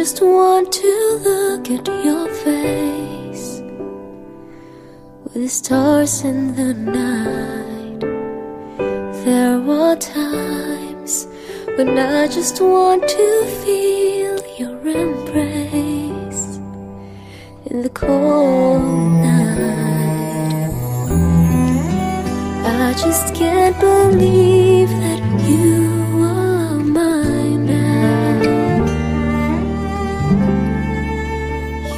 just want to look at your face with the stars in the night. There are times when I just want to feel your embrace in the cold night. I just can't believe that you are mine now.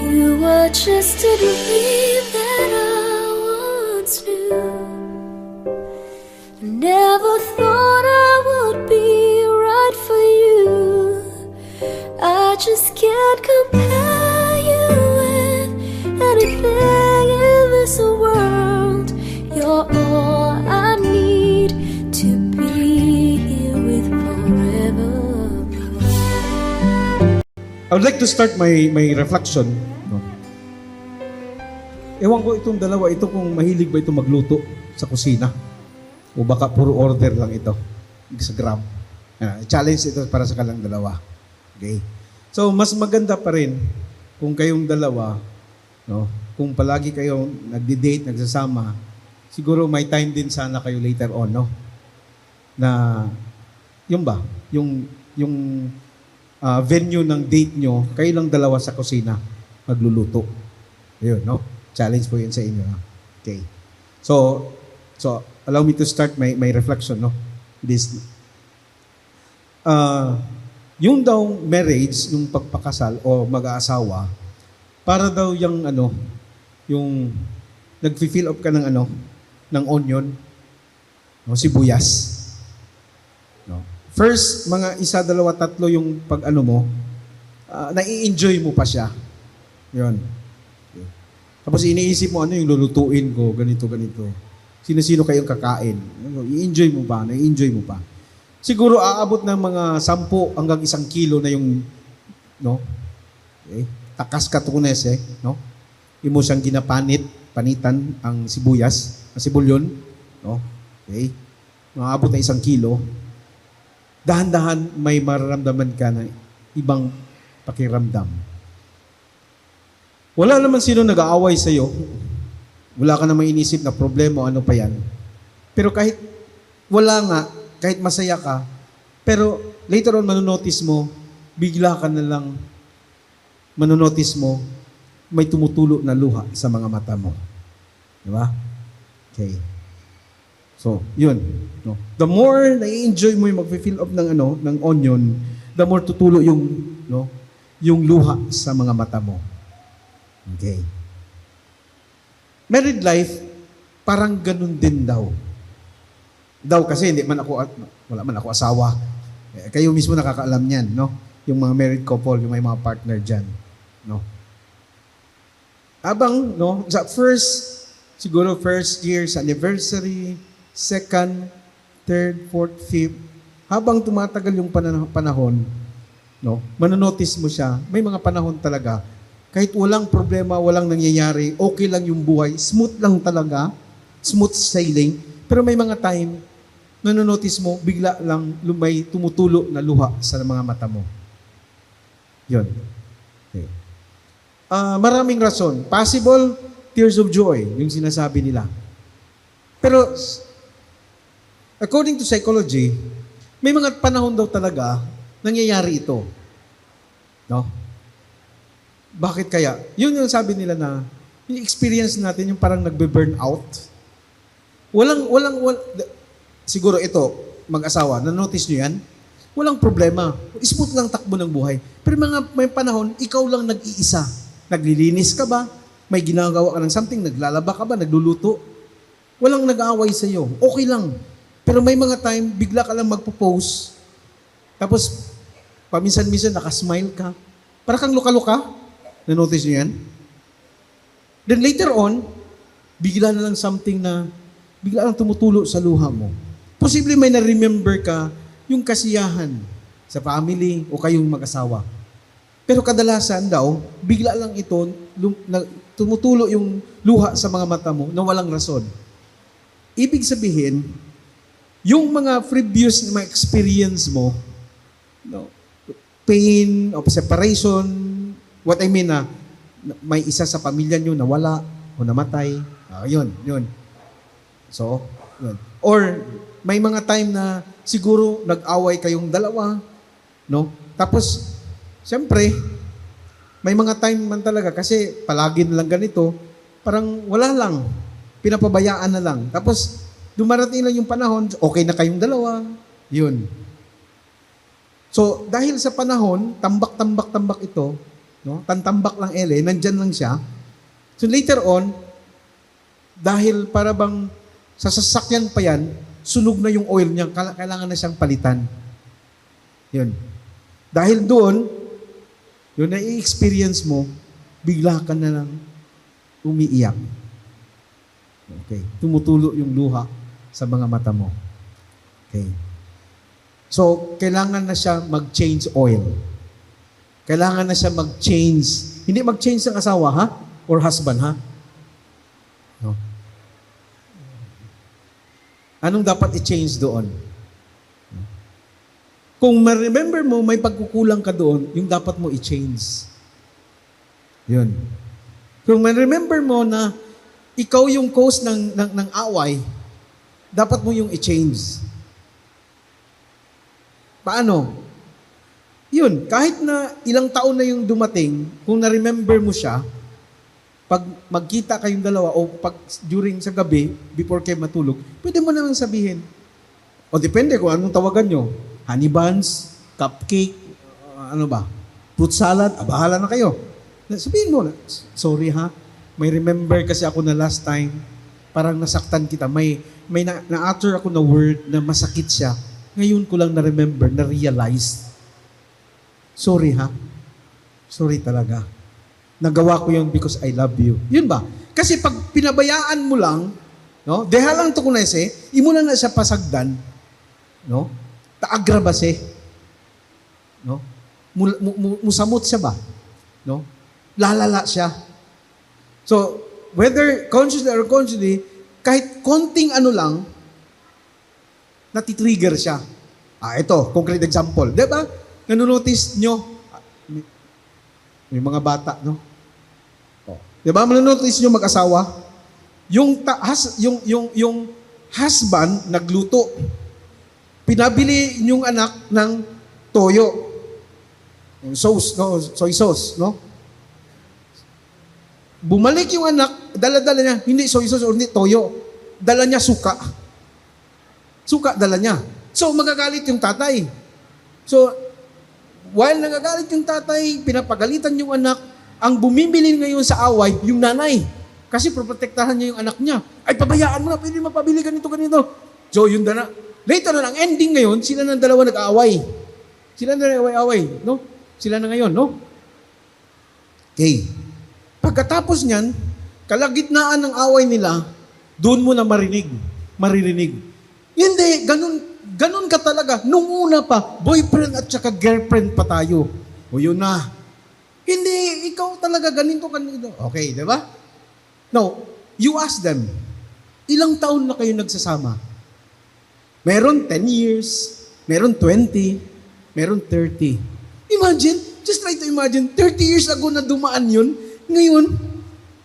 You are just a dream that I once knew. Never thought I would be right for you. I just can't compare you with anything in this world. You're all I need to be here with forever. I would like to start my reflection. No? Ewan ko itong dalawa, ito kung mahilig ba ito magluto sa kusina. O baka puro order lang ito sa Grab. Challenge ito para sa kalang dalawa. Okay? So, mas maganda pa rin kung kayong dalawa, no? Kung palagi kayong nagdi-date, nagsasama, siguro may time din sana kayo later on, no? Na, yung ba? Yung venue ng date nyo, kayo lang dalawa sa kusina, magluluto. Ayun, no? Challenge po yun sa inyo. No? Okay. So, allow me to start my reflection, no? This, yung daw marriage, yung pagpakasal o mag-aasawa, para daw yung nag-fill up ka ng ng onion, no, sibuyas. No. First, mga 1, 2, 3 yung pag mo, nai-enjoy mo pa siya. Yun. Okay. Tapos iniisip mo, yung lulutuin ko, ganito. Sino-sino kayong kakain. I-enjoy mo ba? Nai-enjoy mo pa. Siguro aabot ng mga 10 hanggang 1 kilo na yung, no? Okay. Takas katunes, no? Imo siyang panitan ang sibuyas, ang sibulyon, no? Okay. Maabot na 1 kilo. Dahan-dahan may mararamdaman ka na ibang pakiramdam. Wala naman sino nag-aaway sa'yo. Wala ka namang inisip na problema o ano pa yan. Pero kahit wala nga, kahit masaya ka, pero later on manonotice mo, bigla ka na lang manonotice mo, may tumutulo na luha sa mga mata mo. Di ba? Okay. So, yun. No? The more na-enjoy mo yung mag-fill up ng onion, the more tutulo yung luha sa mga mata mo. Okay. Married life, parang ganun din daw. Kasi wala man ako asawa. Kayo mismo nakakaalam niyan, no? Yung mga married couple, yung may mga partner dyan, no? Sa siguro first year, sa anniversary, second, third, fourth, fifth, habang tumatagal yung panahon, no? Manonotice mo siya, may mga panahon talaga, kahit walang problema, walang nangyayari, okay lang yung buhay, smooth lang talaga, smooth sailing, pero may mga time, nanonotice mo, bigla lang may tumutulo na luha sa mga mata mo. Yun. Okay. Maraming rason. Possible, tears of joy, yung sinasabi nila. Pero, according to psychology, may mga panahon daw talaga nangyayari ito. No? Bakit kaya? Yun yung sabi nila na, yung experience natin, yung parang nagbe-burn out. Siguro ito, mag-asawa, na-notice nyo yan? Walang problema. Smooth lang takbo ng buhay. Pero may panahon, ikaw lang nag-iisa. Naglilinis ka ba? May ginagawa ka ng something? Naglalaba ka ba? Nagluluto? Walang nag-aaway sa'yo. Okay lang. Pero may mga time, bigla ka lang magpo-post. Tapos, paminsan-minsan, nakasmile ka. Para kang luka-luka. Na-notice nyo yan? Then later on, bigla na lang something na, bigla lang tumutulo sa luha mo. Posible may na-remember ka yung kasiyahan sa family o kayong mag-asawa. Pero kadalasan daw, bigla lang ito, tumutulo yung luha sa mga mata mo na walang rason. Ibig sabihin, yung mga previous na experience mo, no, pain of separation. What I mean na may isa sa pamilya nyo nawala o namatay. Yun. So, yun. Or may mga time na siguro nag-away kayong dalawa, no? Tapos, siyempre, may mga time man talaga kasi palagi na lang ganito, parang wala lang, pinapabayaan na lang. Tapos, dumarating lang yung panahon, okay na kayong dalawa, yun. So, dahil sa panahon, tambak ito, no? Tantambak lang nandyan lang siya. So, later on, dahil para bang sa sasakyan pa yan, sunog na yung oil niya, kailangan na siyang palitan. Yun. Dahil doon, yun na i-experience mo, bigla ka na lang umiiyak. Okay. Tumutulo yung luha sa mga mata mo. Okay. So, kailangan na siya mag-change oil. Kailangan na siya mag-change. Hindi mag-change ng asawa, ha? Or husband, ha? No. Anong dapat i-change doon? Kung ma-remember mo, may pagkukulang ka doon, yung dapat mo i-change. Yun. Kung ma-remember mo na ikaw yung cause ng away, dapat mo yung i-change. Paano? Yun, kahit na ilang taon na yung dumating, kung na-remember mo siya, pag magkita kayong dalawa o pag during sa gabi, before kayo matulog, pwede mo naman sabihin. O depende kung anong tawagan nyo. Honey buns, cupcake, fruit salad, bahala na kayo. Sabihin mo na, sorry ha, may remember kasi ako na last time, parang nasaktan kita. May na-utter ako na word na masakit siya. Ngayon ko lang na-remember, na-realize. Sorry ha. Sorry talaga. Nagawa ko yun because I love you. Yun ba? Kasi pag pinabayaan mo lang, no? Deha lang to kunese, imo lang na siya pasagdan, no? Taagrabase. No? Musamot siya ba? No? Lalala siya. So, whether consciously or unconsciously, kahit konting ano lang, natitrigger siya. Ito, concrete example. Di ba? Nanonotice nyo, may mga bata, no? Di ba? Nanonotice nyo mag-asawa, yung husband nagluto. Pinabili yung anak ng toyo. Sauce, no? Soy sauce, no? Bumalik yung anak, dala-dala niya, hindi soy sauce or hindi toyo. Dala niya suka. Suka dala niya. So, magagalit yung tatay. So, while nagagalit yung tatay, pinapagalitan yung anak, ang bumibili ngayon sa away, yung nanay. Kasi protektahan niya yung anak niya. Ay, pabayaan mo na, pwede mapabili ganito. So, yun na. Later na, ang ending ngayon, sila ng dalawa nag-aaway. Sila na nag-aaway, no? Sila na ngayon, no? Okay. Pagkatapos niyan, kalagitnaan ng away nila, doon mo na maririnig. Hindi, ganun ka talaga. Nung una pa, boyfriend at saka girlfriend pa tayo. O yun na. Hindi, ikaw talaga ganito. Okay, di ba? Now, you ask them, ilang taon na kayo nagsasama? Meron 10 years, meron 20, meron 30. Imagine, just try to imagine, 30 years ago na dumaan yun, ngayon,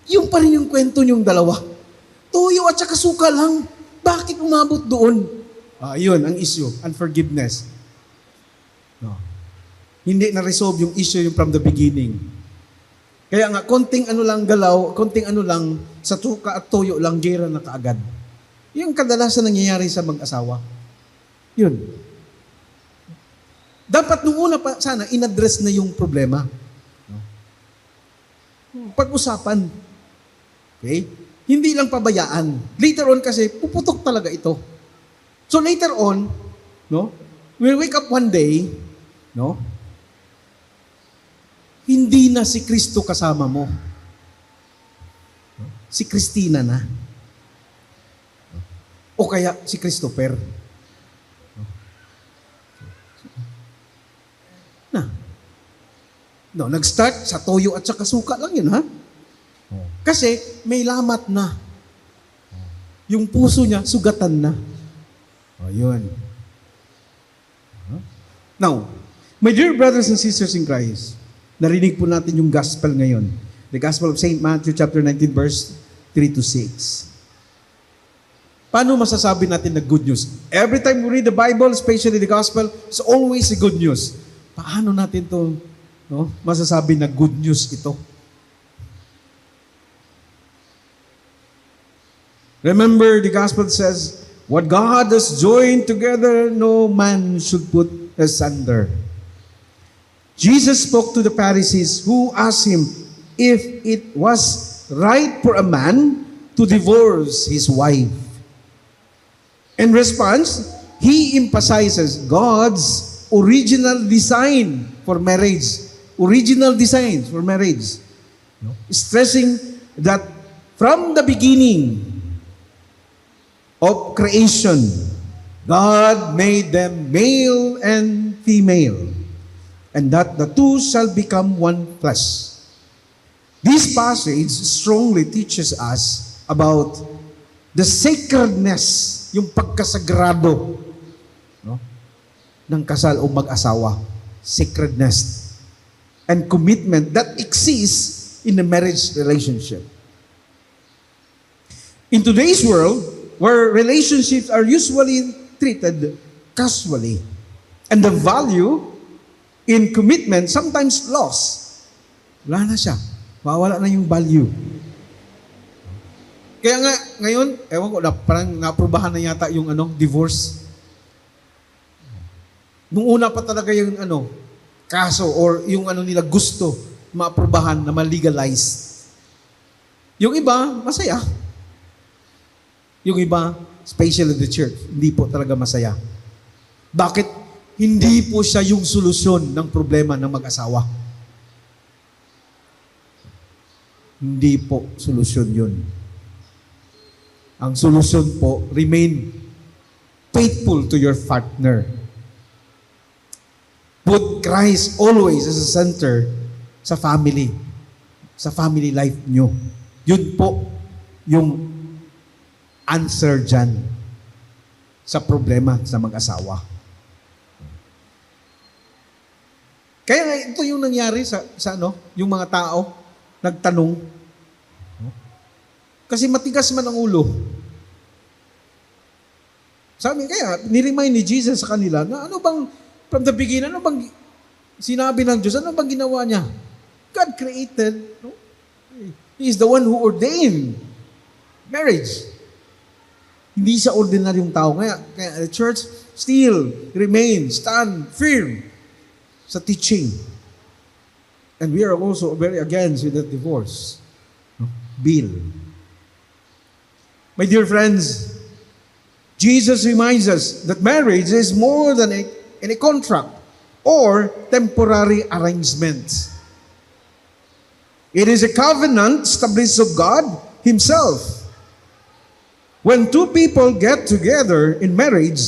yung pa rin yung kwento niyong dalawa. Toyo at saka suka lang. Bakit umabot doon? Yun, ang issue, unforgiveness. No. Hindi na-resolve yung issue yung from the beginning. Kaya nga, konting ano lang galaw, konting ano lang, sa suka at toyo lang, gera na kaagad. Yung kadalasan nangyayari sa mag-asawa. Yun. Dapat nung una pa, sana, in-address na yung problema. No? Pag-usapan. Okay? Hindi lang pabayaan. Later on kasi, puputok talaga ito. So later on, no, we'll wake up one day, no, hindi na si Kristo kasama mo. Si Christina na. O kaya si Christopher. No, nag-start sa toyo at saka suka lang yun, ha? Kasi may lamat na. Yung puso niya, sugatan na. Yun. Now, My dear brothers and sisters in Christ, narinig po natin yung gospel ngayon. The Gospel of St. Matthew chapter 19 verse 3 to 6. Paano masasabi natin na good news? Every time we read the Bible, especially the gospel, it's always a good news. Paano natin to masasabi na good news ito? Remember, the gospel says, what God has joined together, no man should put asunder. Jesus spoke to the Pharisees who asked him if it was right for a man to divorce his wife. In response, he emphasizes God's original design for marriage. Original design for marriage. Stressing that from the beginning of creation, God made them male and female, and that the two shall become one flesh. This passage strongly teaches us about the sacredness, yung pagkasagrado ng kasal o mag-asawa. Sacredness and commitment that exists in a marriage relationship. In today's world, where relationships are usually treated casually, and the value in commitment sometimes lost. Wala na siya. Mawala na yung value. Kaya nga, ngayon, ewan ko, parang naaprubahan na yata yung divorce. Nung una pa talaga yung kaso or yung nila gusto maaprubahan na ma-legalize. Yung iba, masaya. Yung iba, especially the church, hindi po talaga masaya. Bakit? Hindi po siya yung solusyon ng problema ng mag-asawa. Hindi po solusyon yun. Ang solusyon po, remain faithful to your partner. Put Christ always as a center sa family life nyo. Yun po yung answer dyan sa problema sa mag-asawa. Kaya nga, ito yung nangyari sa yung mga tao, nagtanong. Kasi matigas man ang ulo. Sabi, kaya, niremind ni Jesus sa kanila, na from the beginning, sinabi ng Diyos, ano bang ginawa niya? God created, He is the one who ordained marriage. Hindi siya ordinaryong tao. Kaya the church still remains, stand firm sa teaching. And we are also very against with the divorce bill. My dear friends, Jesus reminds us that marriage is more than a contract or temporary arrangement. It is a covenant established of God Himself. When two people get together in marriage,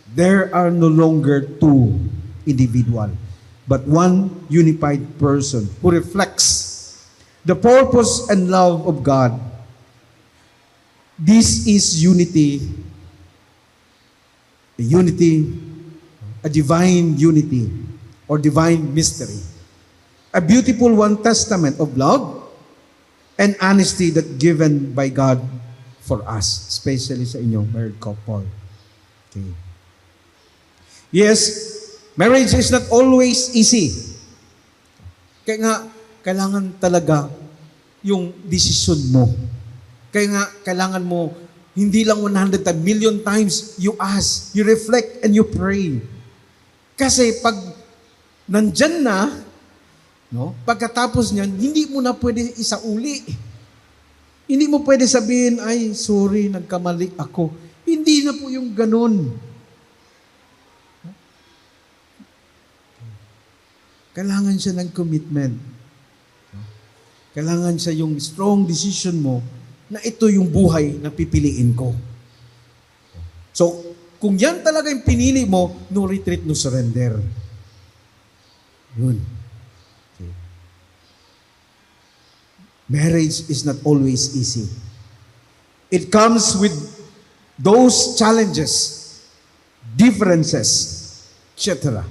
there are no longer two individuals, but one unified person who reflects the purpose and love of God. This is unity, a divine unity or divine mystery. A beautiful one testament of love and honesty that given by God for us, especially sa inyong married couple. Okay. Yes, marriage is not always easy. Kaya nga, kailangan talaga yung desisyon mo. Kaya nga, kailangan mo, hindi lang 100 million times, you ask, you reflect, and you pray. Kasi pag nandyan na, pagkatapos niyan, hindi mo na pwede isauli. Hindi mo pwede sabihin, ay, sorry, nagkamali ako. Hindi na po yung ganun. Kailangan siya ng commitment. Kailangan siya yung strong decision mo na ito yung buhay na pipiliin ko. So, kung yan talaga yung pinili mo, no retreat, no surrender. Yun. Okay. Marriage is not always easy. It comes with those challenges, differences, etc.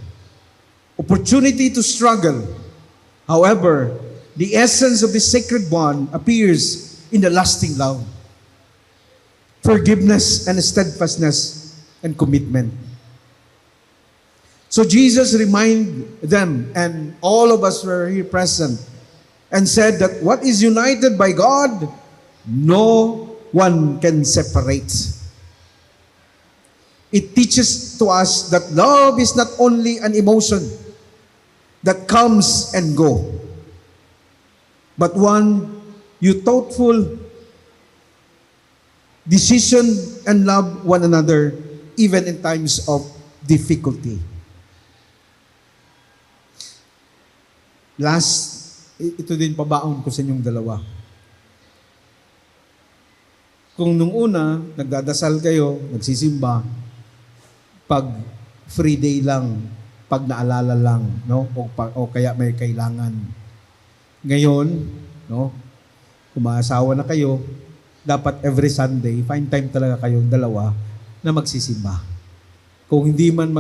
opportunity to struggle. However, the essence of the sacred bond appears in the lasting love, forgiveness and steadfastness and commitment. So Jesus reminded them, and all of us were here present, and said that what is united by God, no one can separate. It teaches to us that love is not only an emotion that comes and go, but one you thoughtful decision and love one another even in times of difficulty. Last, ito din pabaon ko sa inyong dalawa. Kung nung una, nagdadasal kayo, nagsisimba, pag free day lang, pag naalala lang, no? O kaya may kailangan. Ngayon, no? Kung maasawa na kayo, dapat every Sunday, find time talaga kayong dalawa na magsisimba. Kung hindi man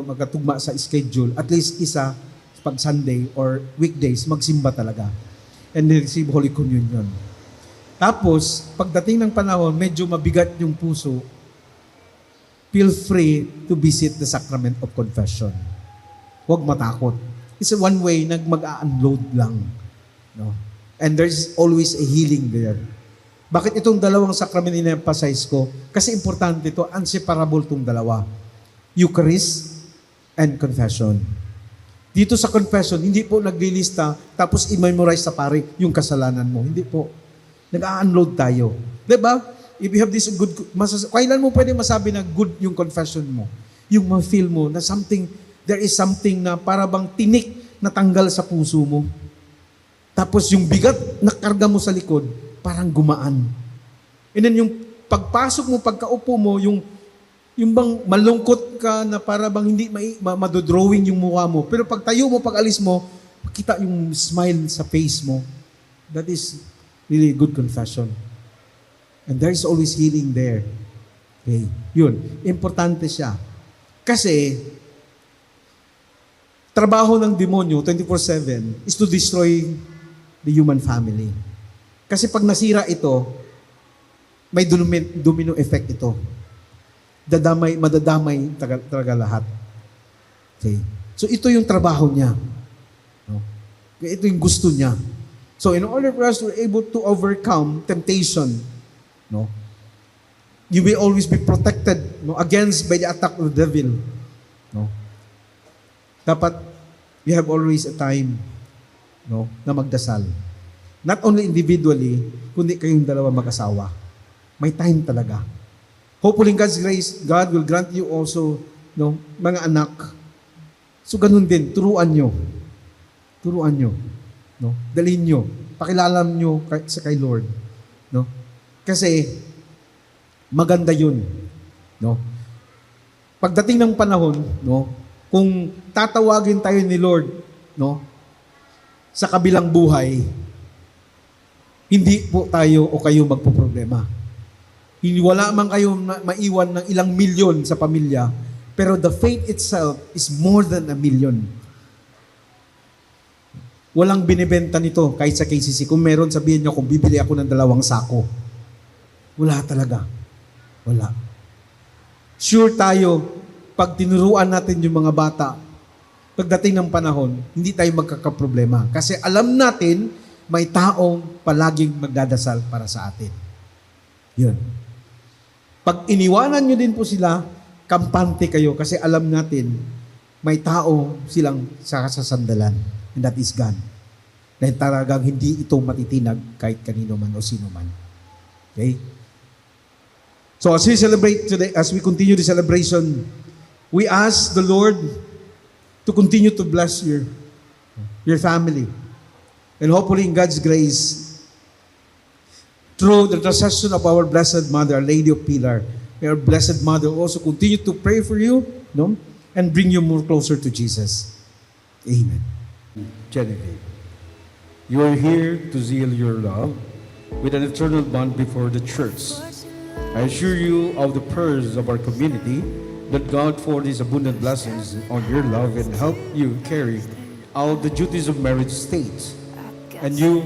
magkatugma sa schedule, at least isa, pag Sunday or weekdays, magsimba talaga. And receive Holy Communion. Tapos, pagdating ng panahon, medyo mabigat yung puso, feel free to visit the sacrament of confession. Huwag matakot. It's one way na mag-unload lang. No? And there's always a healing there. Bakit itong dalawang sacrament in-emphasize ko? Kasi importante ito, inseparable itong dalawa. Eucharist and confession. Dito sa confession, hindi po naglilista tapos i-memorize sa pare yung kasalanan mo. Hindi po. Nag-unload tayo. Diba? If you have this good, kailan mo pwede masabi na good yung confession mo? Yung ma-feel mo na something, there is something na para bang tinik na tanggal sa puso mo. Tapos yung bigat na karga mo sa likod, parang gumaan. And then yung pagpasok mo, pagkaupo mo, yung bang malungkot ka na para bang hindi madodrawing yung mukha mo. Pero pag tayo mo, pag alis mo, makita yung smile sa face mo. That is really good confession. And there is always healing there. Okay. Yun. Importante siya. Kasi, trabaho ng demonyo 24/7 is to destroy the human family. Kasi pag nasira ito, may domino effect ito. Madadamay talaga lahat. Okay. So ito yung trabaho niya. No? Ito yung gusto niya. So in order for us to be able to overcome temptation, no, you will always be protected, no, against by the attack of the devil. No? Dapat we have always a time, no, na magdasal. Not only individually, kundi kayong dalawa mag-asawa. May time talaga. Hopefully, in God's grace, God will grant you also, no, mga anak. So, ganun din, turuan nyo. Turuan nyo. No? Dalhin nyo. Pakilalam nyo kay Lord. No? Kasi, maganda yun. No? Pagdating ng panahon, no, kung tatawagin tayo ni Lord, no, sa kabilang buhay, hindi po tayo o kayo magpoproblema. Hindi wala man kayo maiwan ng ilang milyon sa pamilya, pero the faith itself is more than 1 million. Walang binibenta nito kahit sa KCC. Kung meron, sabihin nyo, kung bibili ako ng 2 sako. Wala talaga. Wala. Sure tayo, pag tinuruan natin yung mga bata, pagdating ng panahon, hindi tayo magkakaproblema. Kasi alam natin, may taong palaging magdadasal para sa atin. Yun. Pag iniwanan nyo din po sila, kampante kayo kasi alam natin, may tao silang sasandalan. And that is God. Dahil talagang hindi ito matitinag kahit kanino man o sino man. Okay? So as we celebrate today, as we continue the celebration, we ask the Lord to continue to bless your family. And hopefully in God's grace, through the intercession of our Blessed Mother, Our Lady of Pilar, may our Blessed Mother also continue to pray for you, no, and bring you more closer to Jesus. Amen. Genevieve, you are here to seal your love with an eternal bond before the church. I assure you of the prayers of our community that God pour His abundant blessings on your love and help you carry out the duties of marriage state. And you,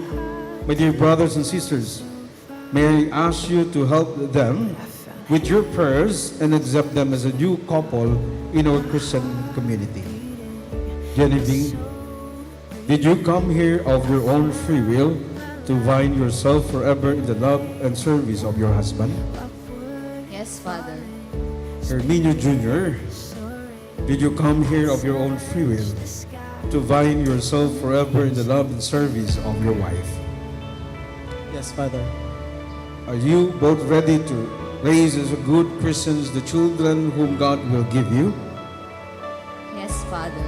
my dear brothers and sisters, may I ask you to help them with your prayers and accept them as a new couple in our Christian community. Genevieve, did you come here of your own free will to bind yourself forever in the love and service of your husband? Yes, Father. Herminio Jr., did you come here of your own free will to bind yourself forever in the love and service of your wife? Yes, Father. Are you both ready to raise as a good Christians the children whom God will give you? Yes, Father.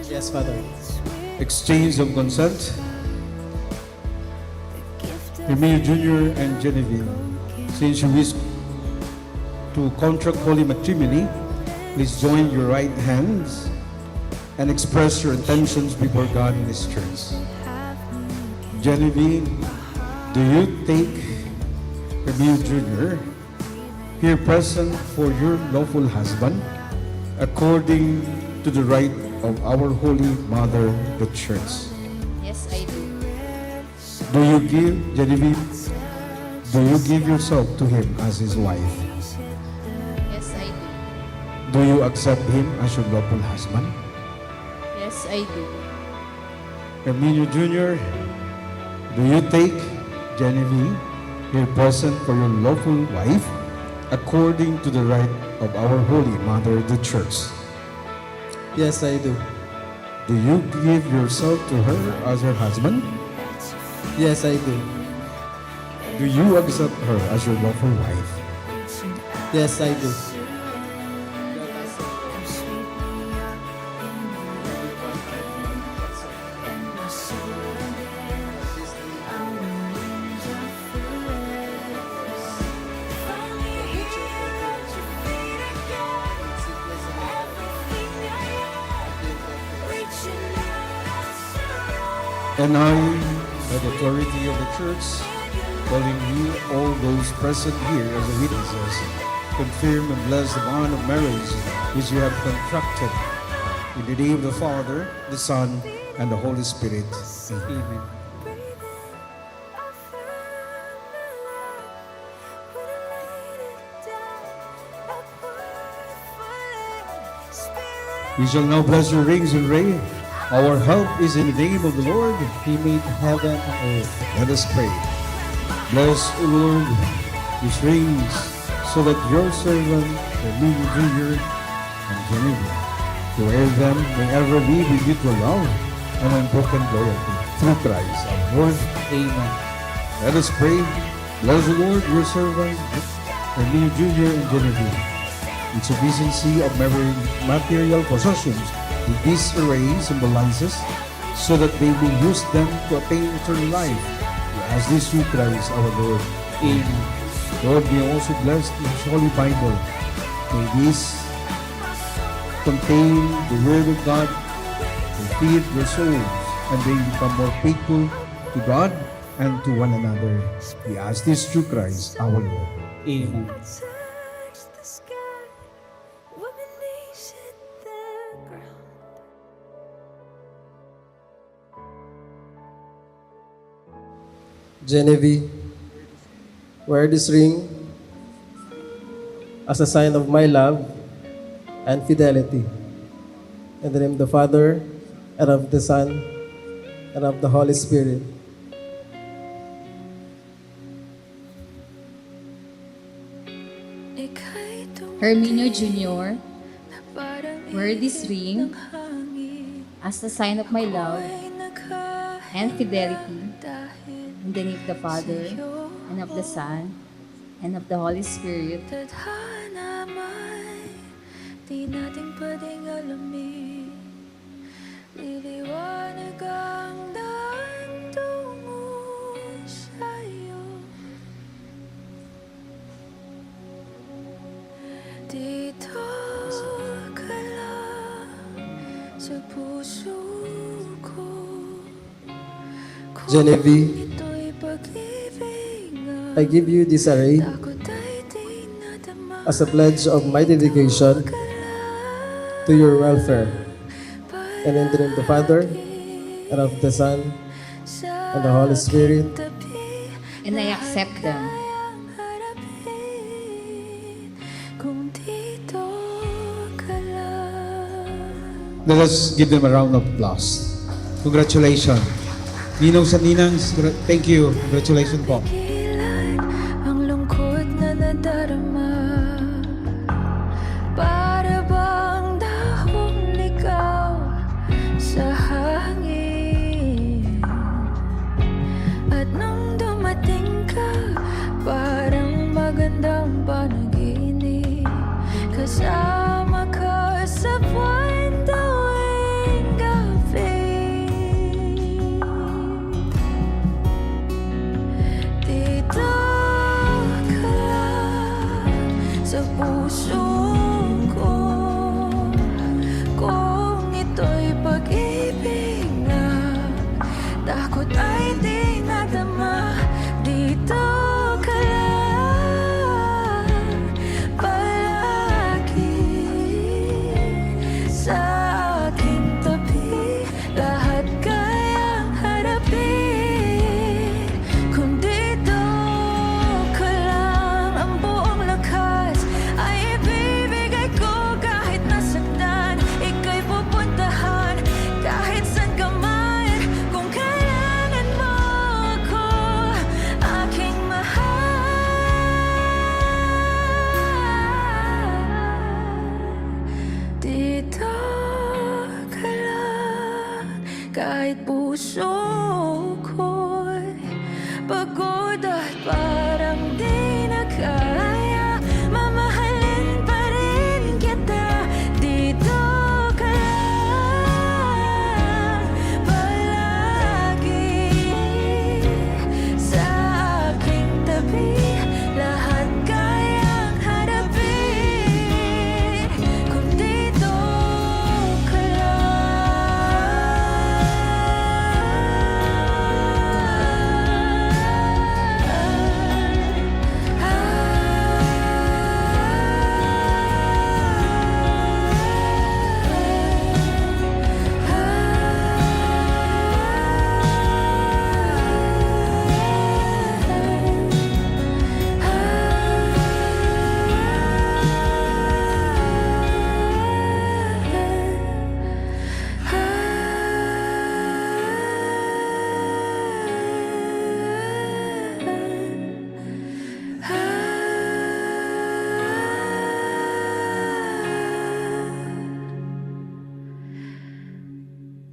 Yes, Father. Exchange of consent? Herminio Jr. and Genevieve, since you wish to contract holy matrimony, please join your right hands and express your intentions before God in His church. Genevieve, do you take Herminio Jr. here present for your lawful husband according to the right of our Holy Mother, the Church? Yes, I do. Do you give, Genevieve, do you give yourself to him as his wife? Yes, I do. Do you accept him as your lawful husband? Yes, I do. Herminio Jr., do you take Genevieve here present for your lawful wife according to the right of our Holy Mother, the Church? Yes, I do. Do you give yourself to her as her husband? Yes, I do. Do you accept her as your lawful wife? Yes, I do. And I, by the authority of the Church, calling you all those present here as witnesses, confirm and bless the bond of marriage which you have contracted. In the name of the Father, the Son, and the Holy Spirit. Amen. We shall now bless your rings and ray. Our help is in the name of the Lord. He made heaven and earth. Let us pray. Bless, O Lord, these rings, so that your servant, Herminio Jr. and Genevieve, to wear them may ever live in mutual love and unbroken loyalty through Christ our Lord. Amen. Let us pray. Bless, O Lord, your servant, Herminio Jr. and Genevieve, in sufficiency of material possessions with this array symbolizes, so that they may use them to attain eternal life. We ask this through Christ our Lord. Amen. Lord, may also bless this Holy Bible. May this contain the Word of God and feed your souls, and they become more faithful to God and to one another. We ask this through Christ our Lord. Amen. Touch the sky, woman knees hit the ground. Genevieve, wear this ring as a sign of my love and fidelity. In the name of the Father, and of the Son, and of the Holy Spirit. Herminio Jr., wear this ring as a sign of my love and fidelity. In the name of the Father, and of the Son, and of the Holy Spirit. Tadhana may di natin pwedeng alamin. Liliwanag ang daan tungo sa'yo. Dito ka lang sa puso ko. Genevieve, Ito'y pag-ibig I give you this array takot ay di nadama. as a pledge of my dedication to your welfare. And in the name of the Father, and of the Son, and the Holy Spirit. And I accept them. Kung dito ka lang. Let us give them a round of applause. Congratulations. Ninong sa Ninang, thank you. Congratulations po. Pigilan ang lungkot na nadarama. Para bang dahong ligaw sa hangin. At nung dumating ka, parang magandang panaginip. Kasama ka sa buwan tuwing gabi. Dito ka lang sa puso ko. Kung ito'y pag-ibig na takot ay di nadama. Dito ka lang palagi sa aking tabi. Lahat kayang harapin. Kung dito ka lang, ang buong lakas ay ibibigay ko. Kahit nasaktan, ika'y pupuntahan. Kahit saan ka man, kung kailangan mo ako, aking mahal. Dito ka lang, kahit puso ko'y pagod at parang di na kaya. Mamahalin pa rin kita. Dito ka lang palagi sa aking tabi. Lahat kayang harapin. Kung dito ka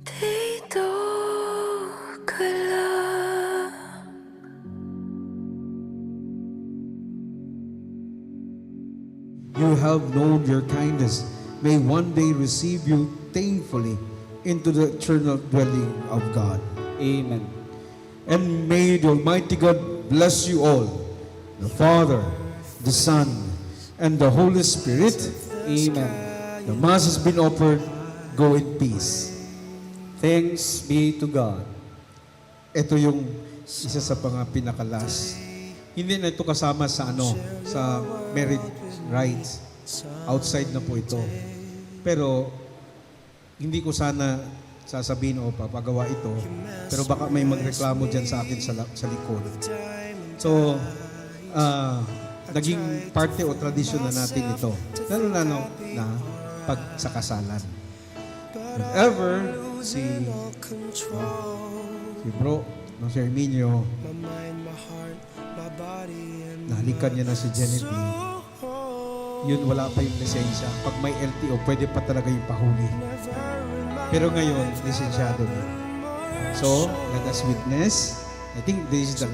Dito ka lang. You have known your kindness. May one day receive you thankfully into the eternal dwelling of God. Amen. And may the Almighty God bless you all, the Father, the Son, and the Holy Spirit. Amen. The Mass has been offered. Go in peace. Thanks be to God. Ito yung isa sa mga pinakalas. Hindi na ito kasama sa sa marriage rights. Outside na po ito. Pero hindi ko sana sasabihin o papagawa ito. Pero baka may magreklamo dyan sa akin sa likod. So, naging parte o tradisyon na natin ito. Lalo na pag sa kasalan. Whenever si bro, si Herminio, nahalikan niya na si Genevieve, yun wala pa yung lisensya. Pag may LTO, pwede pa talaga yung pahuli. Pero ngayon, lisensyado na. So, let us witness. I think this is the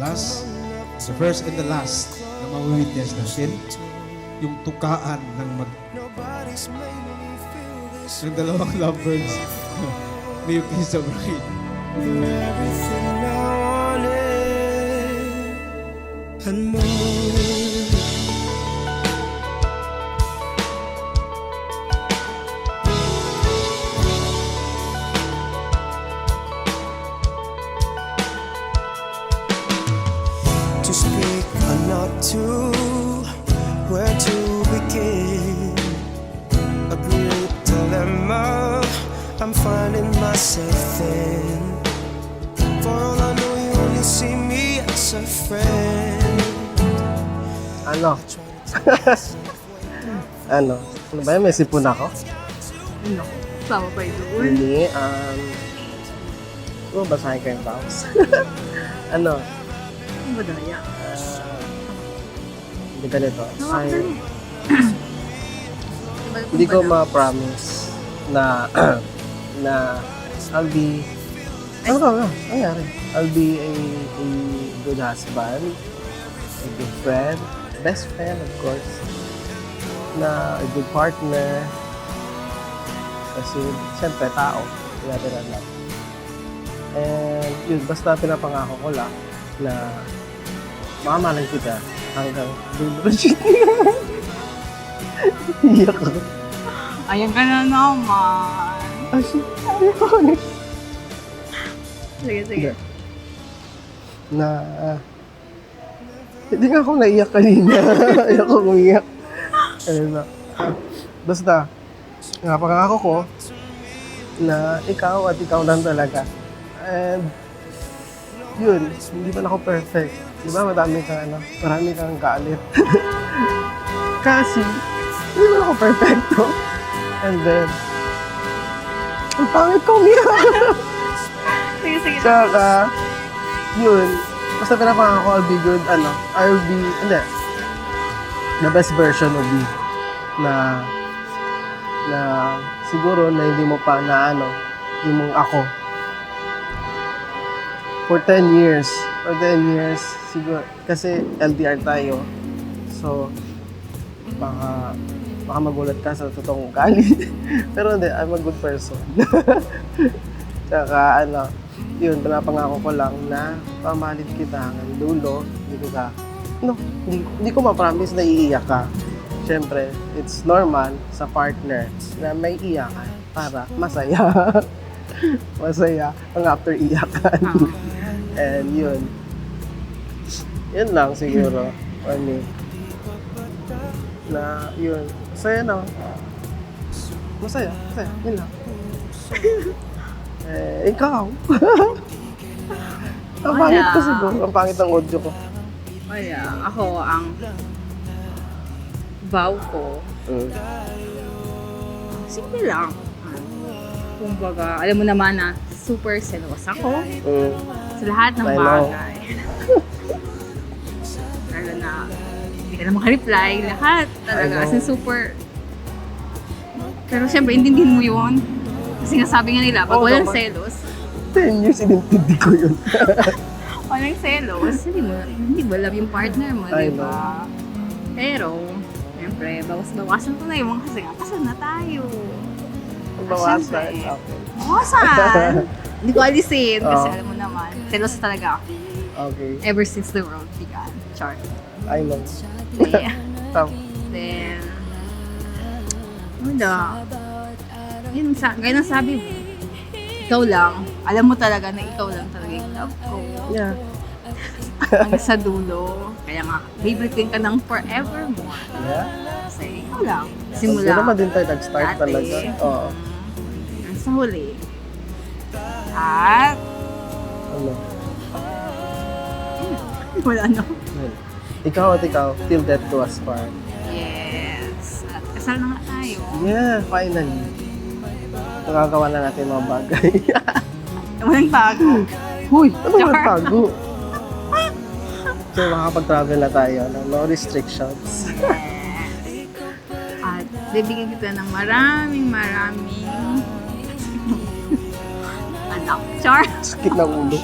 first and the last na mawitness natin. Yung tukaan ng ng dalawang lovebirds. May you kiss the bride. Everything I wanted and more. To speak or not to, where to begin. begin. A great dilemma I'm finding myself in. For all I know, you only see me as a friend. Ano? Ano? Ano ba yun? May sipon ako? Ano? Sama pa ito. Hindi. Basahin ko yung box. Ano? Ano ba daya? Hindi ganito. Nawak Ay, na rin. hindi ko ma-promise na na I'll be ano ka ba? Nangyari? I'll be a good husband, a good friend, best friend of course, na a good partner. Kasi siyempre tao, hindi natin alam. And yun, basta pinapangako ko lang na makamalan kita hanggang dulo. Iyak ako. Ayan ka na naman. Ay, ayoko. Sige, sige. Na hindi nga ako naiyak kanina. Ayoko umiyak. Ayun na. Basta, napangako ko na ikaw at ikaw lang talaga. And yun, hindi man ako perfect. Di ba marami kang galit. Kasi, hindi man ako perfecto. And then, ang pangit ko umiyak. Sige, sige. Tsaka, yun, basta pinapangako I'll be good, I'll be, the best version of me. Na siguro na hindi mo pa hindi mong ako. For 10 years, siguro, kasi LDR tayo, so, baka magulat ka sa totoong ugali. Pero hindi, I'm a good person. Tsaka yun, pinapangako ko lang na pamalit kita hanggang dulo. Hindi ko ma-promise na iiyak ka. Siyempre, it's normal sa partner na may iyakan para masaya. Masaya ang after iyakan. And yun lang siguro. Na yun, masaya na. Masaya, yun lang. Ikaw. Ang pangit ko siguro, ang pangit ng audio ko. Kaya, ako ang vow ko. Simple lang. Kumbaga, alam mo naman na super selos ako sa lahat ng I know. bagay. Lalo na, hindi ka na makareply. Lahat talaga. I know. As in super. Pero syempre, intindihin mo yun. Kasi nga sabi nga nila, pag Oo walang naman. selos, 10 years, inintindi ko yun. walang selos, hindi mo love yung partner mo, I di ba? Pero, syempre, bawas-bawasan ko na yung mga kasi nga, kasal na tayo. Bawasan. Siyempre. Okay. Bawasan! Hindi ko alisin kasi Oo. alam mo naman, selos talaga ako. Okay. Ever since the world began. Char. I know. Yeah. Tama. Then, wala. Yun, gaya ng sabi mo, ikaw lang, alam mo talaga na ikaw lang talaga yung love ko. Yeah. Hanggang sa dulo. Kaya nga, favorite ka ng forevermore. Yeah. Kasi ikaw lang. Hindi Simula. naman din tayo nag-start dati. talaga. Oo. Hanggang sa huli. At, Ano? wala no. Yun. Ikaw at ikaw, till death do us part. Yes. At kasal na nga tayo. Yeah, finally. Nakagawa na natin mga bagay. Walang tago. Huy! Ano Char. ba tago? So, makakapag-travel na tayo. No restrictions. At bibigyan kita ng maraming anak. Char. Sakit ng ulo.